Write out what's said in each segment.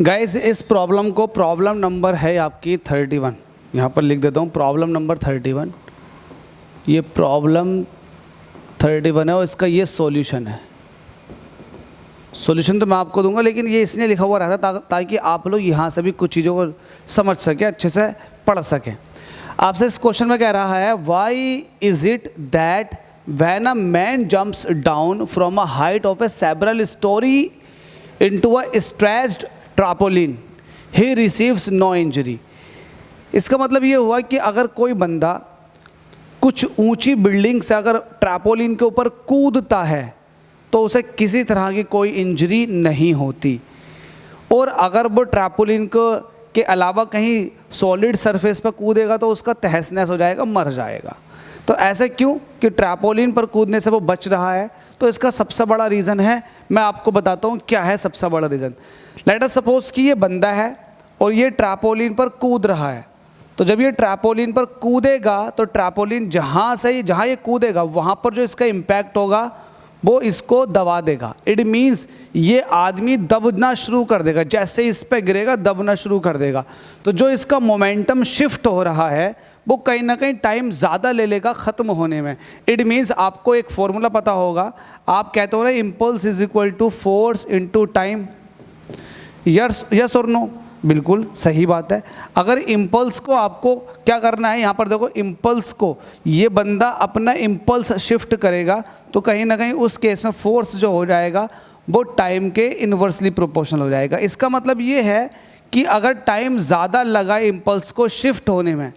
Guys इस problem को, problem number है आपकी 31, यहाँ पर लिख देता हूँ प्रॉब्लम नंबर 31। ये प्रॉब्लम 31 है और इसका ये सॉल्यूशन है। सॉल्यूशन तो मैं आपको दूंगा, लेकिन ये इसलिए लिखा हुआ रहता ताकि आप लोग यहाँ से भी कुछ चीज़ों को समझ सकें, अच्छे से पढ़ सकें। आपसे इस क्वेश्चन में कह रहा है, why is it that when a man jumps down from a height of a several story into a stretched trampoline he receives no injury. इसका मतलब ये हुआ कि अगर कोई बंदा कुछ ऊंची बिल्डिंग से अगर ट्रैपोलिन के ऊपर कूदता है तो उसे किसी तरह की कोई इंजरी नहीं होती, और अगर वो ट्रैपोलिन के अलावा कहीं सॉलिड सरफेस पर कूदेगा तो उसका तहस नहस हो जाएगा, मर जाएगा। तो ऐसे क्यों कि ट्रैपोलिन पर कूदने से वो बच रहा है? तो इसका सबसे बड़ा रीज़न है, मैं आपको बताता हूँ क्या है सबसे बड़ा रीज़न। लेट अस सपोज कि ये बंदा है और ये ट्रैपोलिन पर कूद रहा है। तो जब ये ट्रैपोलिन पर कूदेगा तो ट्रैपोलिन जहाँ ये कूदेगा वहाँ पर जो इसका इम्पैक्ट होगा वो इसको दबा देगा। इट मीन्स ये आदमी दबना शुरू कर देगा, जैसे इस पे गिरेगा दबना शुरू कर देगा। तो जो इसका मोमेंटम शिफ्ट हो रहा है वो कहीं ना कहीं टाइम ज़्यादा ले लेगा ख़त्म होने में। इट मीन्स आपको एक फॉर्मूला पता होगा, आप कहते हो ना impulse is equal to force into time. Yes और नो? बिल्कुल सही बात है। अगर इम्पल्स को आपको क्या करना है, यहाँ पर देखो इम्पल्स को ये बंदा अपना इम्पल्स शिफ्ट करेगा तो कहीं ना कहीं उस केस में फोर्स जो हो जाएगा वो टाइम के इन्वर्सली प्रोपोर्शनल हो जाएगा। इसका मतलब ये है कि अगर टाइम ज़्यादा लगा इम्पल्स को शिफ्ट होने में,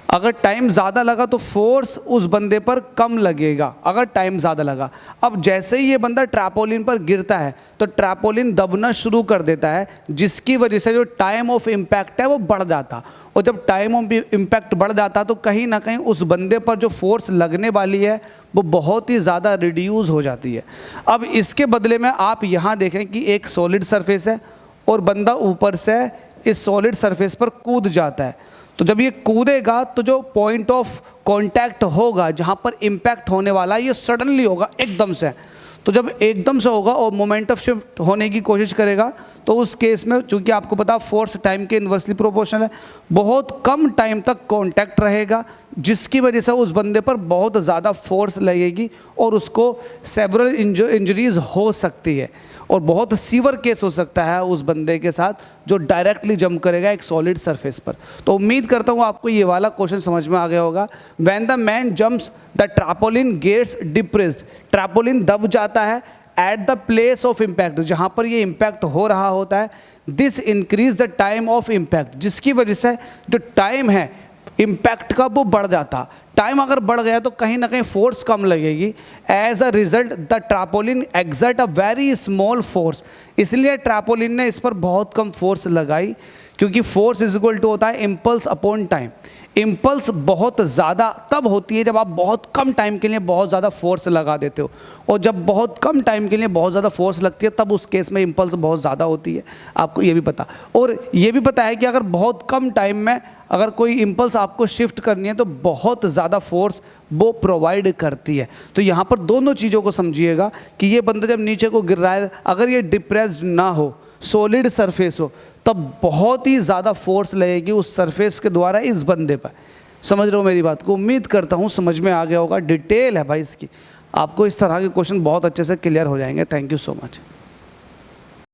अगर टाइम ज़्यादा लगा तो फोर्स उस बंदे पर कम लगेगा अगर टाइम ज़्यादा लगा। अब जैसे ही ये बंदा ट्रैपोलिन पर गिरता है तो ट्रैपोलिन दबना शुरू कर देता है, जिसकी वजह से जो टाइम ऑफ इम्पैक्ट है वो बढ़ जाता, और जब टाइम ऑफ इम्पैक्ट बढ़ जाता तो कहीं ना कहीं उस बंदे पर जो फोर्स लगने वाली है वो बहुत ही ज़्यादा रिड्यूस हो जाती है। अब इसके बदले में आप यहाँ देखें कि एक सॉलिड सरफेस है और बंदा ऊपर से इस सॉलिड सरफेस पर कूद जाता है। तो जब ये कूदेगा तो जो पॉइंट ऑफ कांटेक्ट होगा, जहाँ पर इम्पैक्ट होने वाला है, ये सडनली होगा एकदम से। तो जब एकदम से होगा और मोमेंट ऑफ शिफ्ट होने की कोशिश करेगा तो उस केस में चूंकि आपको पता फोर्स टाइम के इन्वर्सली प्रोपोर्शनल है, बहुत कम टाइम तक कांटेक्ट रहेगा, जिसकी वजह से उस बंदे पर बहुत ज़्यादा फोर्स लगेगी और उसको सेवरल इंजरीज हो सकती है, और बहुत सीवर केस हो सकता है उस बंदे के साथ जो डायरेक्टली जंप करेगा एक सॉलिड सरफेस पर। तो उम्मीद करता हूँ आपको ये वाला क्वेश्चन समझ में आ गया होगा। When the man jumps the trampoline gets depressed, trampoline दब जाता है at the place of impact, जहाँ पर ये इम्पैक्ट हो रहा होता है। This increase the time of impact, जिसकी वजह से जो टाइम है इम्पैक्ट का वो बढ़ जाता। टाइम अगर बढ़ गया तो कहीं ना कहीं फोर्स कम लगेगी। As a result the trampoline exert a very small force, इसलिए ट्रैपोलिन ने इस पर बहुत कम फोर्स लगाई, क्योंकि फोर्स इज इक्वल टू होता है इम्पल्स अपॉन टाइम। इम्पल्स बहुत ज़्यादा तब होती है जब आप बहुत कम टाइम के लिए बहुत ज़्यादा फोर्स लगा देते हो, और जब बहुत कम टाइम के लिए बहुत ज़्यादा फोर्स लगती है तब उस केस में इम्पल्स बहुत ज़्यादा होती है। आपको ये भी पता, और ये भी पता है कि अगर बहुत कम टाइम में अगर कोई इम्पल्स आपको शिफ्ट करनी है तो बहुत ज़्यादा फोर्स वो प्रोवाइड करती है। तो यहाँ पर दोनों चीज़ों को समझिएगा कि ये बंदा जब नीचे को गिर रहा है, अगर ये डिप्रेस्ड ना हो, सॉलिड सरफेस हो, तब बहुत ही ज़्यादा फोर्स लगेगी उस सरफेस के द्वारा इस बंदे पर। समझ रहे हो मेरी बात को? उम्मीद करता हूँ समझ में आ गया होगा। डिटेल है भाई इसकी, आपको इस तरह के क्वेश्चन बहुत अच्छे से क्लियर हो जाएंगे। Thank you so much.